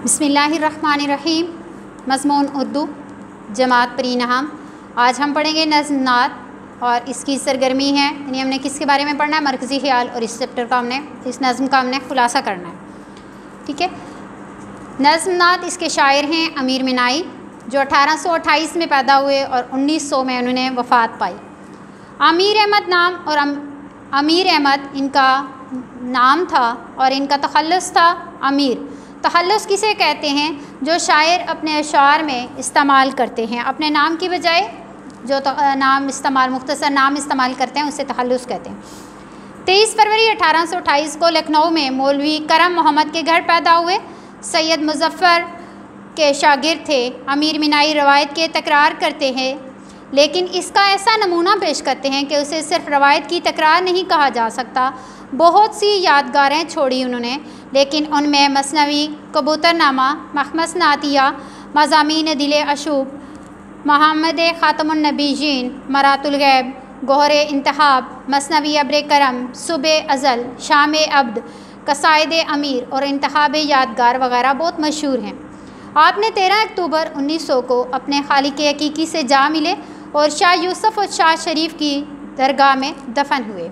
بسم اللہ الرحمن الرحیم۔ مضمون اردو، جماعت پری نہام۔ آج ہم پڑھیں گے نظم نعت اور اس کی سرگرمی ہے، یعنی ہم نے کس کے بارے میں پڑھنا ہے؟ مرکزی خیال، اور اس چیپٹر کا اس نظم کا ہم نے خلاصہ کرنا ہے، ٹھیک ہے۔ نظم نعت اس کے شاعر ہیں امیر منائی، جو 1828 میں پیدا ہوئے اور 1900 میں انہوں نے وفات پائی۔ امیر احمد نام اور امیر احمد ان کا نام تھا اور ان کا تخلص تھا امیر۔ تخلص کسے کہتے ہیں؟ جو شاعر اپنے اشعار میں استعمال کرتے ہیں، اپنے نام کی بجائے جو نام استعمال، مختصر نام استعمال کرتے ہیں، اسے تخلص کہتے ہیں۔ 23 فروری 1828 کو لکھنؤ میں مولوی کرم محمد کے گھر پیدا ہوئے۔ سید مظفر کے شاگرد تھے۔ امیر منائی روایت کے تکرار کرتے ہیں، لیکن اس کا ایسا نمونہ پیش کرتے ہیں کہ اسے صرف روایت کی تکرار نہیں کہا جا سکتا۔ بہت سی یادگاریں چھوڑی انہوں نے، لیکن ان میں مثنوی، کبوتر نامہ، مخمص نعتیہ، مضامین دل اشوب، محمد خاتم النبیین، مرات الغیب، گوہر انتخاب، مثنوی ابر کرم، صبح ازل، شام عبد، قصائد امیر اور انتخاب یادگار وغیرہ بہت مشہور ہیں۔ آپ نے 13 اکتوبر 1900 کو اپنے خالق حقیقی سے جا ملے اور شاہ یوسف اور شاہ شریف کی درگاہ میں دفن ہوئے۔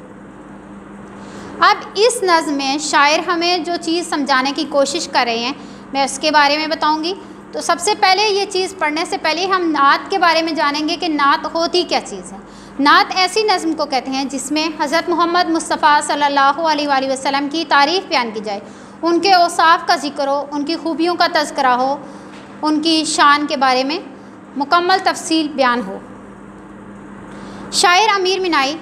اب اس نظم میں شاعر ہمیں جو چیز سمجھانے کی کوشش کر رہے ہیں، میں اس کے بارے میں بتاؤں گی۔ تو سب سے پہلے یہ چیز پڑھنے سے پہلے ہم نعت کے بارے میں جانیں گے کہ نعت ہوتی کیا چیز ہے۔ نعت ایسی نظم کو کہتے ہیں جس میں حضرت محمد مصطفیٰ صلی اللہ علیہ وآلہ وسلم کی تعریف بیان کی جائے، ان کے اوصاف کا ذکر ہو، ان کی خوبیوں کا تذکرہ ہو، ان کی شان کے بارے میں مکمل تفصیل بیان ہو۔ شاعر امیر منائی،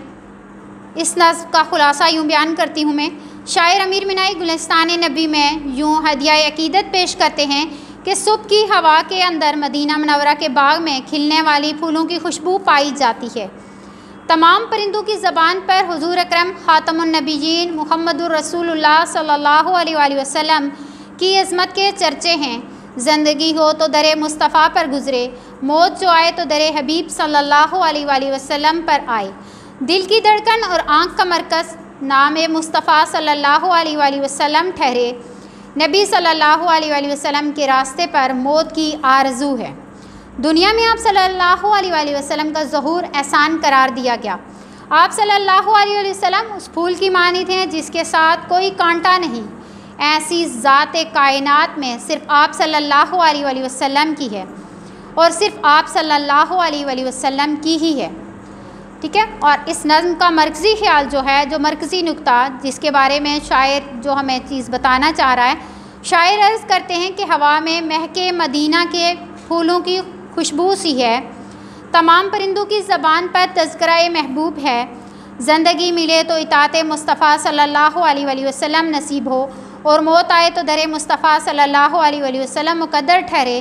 اس نظم کا خلاصہ یوں بیان کرتی ہوں میں۔ شاعر امیر منائی گلستان نبی میں یوں ہدیہ عقیدت پیش کرتے ہیں کہ صبح کی ہوا کے اندر مدینہ منورہ کے باغ میں کھلنے والی پھولوں کی خوشبو پائی جاتی ہے۔ تمام پرندوں کی زبان پر حضور اکرم خاتم النبیین محمد الرسول اللہ صلی اللہ علیہ وآلہ وسلم کی عظمت کے چرچے ہیں۔ زندگی ہو تو در مصطفیٰ پر گزرے، موت جو آئے تو در حبیب صلی اللہ علیہ وآلہ وسلم پر آئے۔ دل کی دھڑکن اور آنکھ کا مرکز نام مصطفیٰ صلی اللہ علیہ وآلہ وسلم ٹھہرے۔ نبی صلی اللہ علیہ وآلہ وسلم کے راستے پر موت کی آرزو ہے۔ دنیا میں آپ صلی اللہ علیہ وآلہ وسلم کا ظہور احسان قرار دیا گیا۔ آپ صلی اللہ علیہ وآلہ وسلم اس پھول کی مانند ہیں جس کے ساتھ کوئی کانٹا نہیں۔ ایسی ذات کائنات میں صرف آپ صلی اللہ علیہ وآلہ وسلم کی ہے، اور صرف آپ صلی اللہ علیہ وآلہ وسلم کی ہی ہے، ٹھیک ہے۔ اور اس نظم کا مرکزی خیال جو ہے، جو مرکزی نقطہ جس کے بارے میں شاعر جو ہمیں چیز بتانا چاہ رہا ہے، شاعر عرض کرتے ہیں کہ ہوا میں مہک مدینہ کے پھولوں کی خوشبو سی ہے، تمام پرندوں کی زبان پر تذکرہ محبوب ہے۔ زندگی ملے تو اطاعت مصطفیٰ صلی اللہ علیہ وآلہ وسلم نصیب ہو، اور موت آئے تو در مصطفیٰ صلی اللہ علیہ وآلہ وسلم مقدر ٹھہرے۔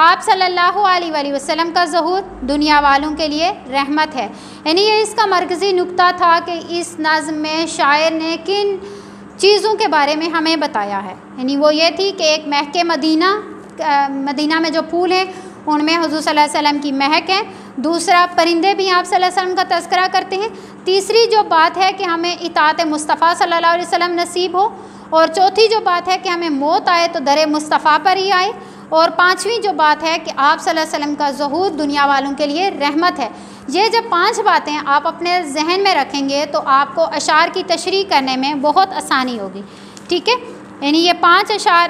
آپ صلی اللہ علیہ وآلہ وسلم کا ظہور دنیا والوں کے لیے رحمت ہے۔ یعنی یہ اس کا مرکزی نقطہ تھا کہ اس نظم میں شاعر نے کن چیزوں کے بارے میں ہمیں بتایا ہے۔ یعنی وہ یہ تھی کہ ایک مہک مدینہ میں جو پھول ہیں ان میں حضور صلی اللہ علیہ وسلم کی مہک ہے۔ دوسرا، پرندے بھی آپ صلی اللہ علیہ وسلم کا تذکرہ کرتے ہیں۔ تیسری جو بات ہے کہ ہمیں اطاعت مصطفیٰ صلی اللہ علیہ وسلم نصیب ہو، اور چوتھی جو بات ہے کہ ہمیں موت آئے تو در مصطفیٰ پر ہی آئے، اور پانچویں جو بات ہے کہ آپ صلی اللہ علیہ وسلم کا ظہور دنیا والوں کے لیے رحمت ہے۔ یہ جب 5 باتیں آپ اپنے ذہن میں رکھیں گے تو آپ کو اشعار کی تشریح کرنے میں بہت آسانی ہوگی، ٹھیک ہے۔ یعنی یہ 5 اشعار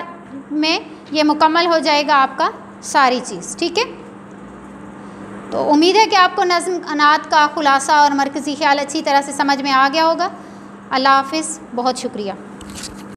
میں یہ مکمل ہو جائے گا آپ کا ساری چیز، ٹھیک ہے۔ تو امید ہے کہ آپ کو نظم نعت کا خلاصہ اور مرکزی خیال اچھی طرح سے سمجھ میں آ گیا ہوگا۔ اللہ حافظ، بہت شکریہ۔